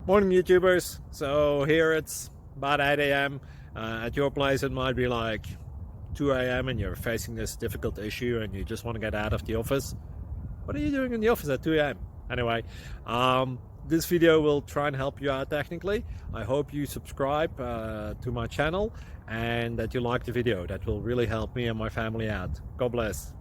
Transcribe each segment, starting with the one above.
Morning, YouTubers. So here it's about 8 a.m. At your place, it might be like 2 a.m. and you're facing this difficult issue and you just want to get out of the office. What are you doing in the office at 2 a.m.? Anyway, this video will try and help you out technically. I hope you subscribe to my channel and that you like the video. That will really help me and my family out. God bless.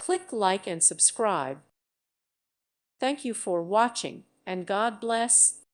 Click like and subscribe. Thank you for watching, and God bless.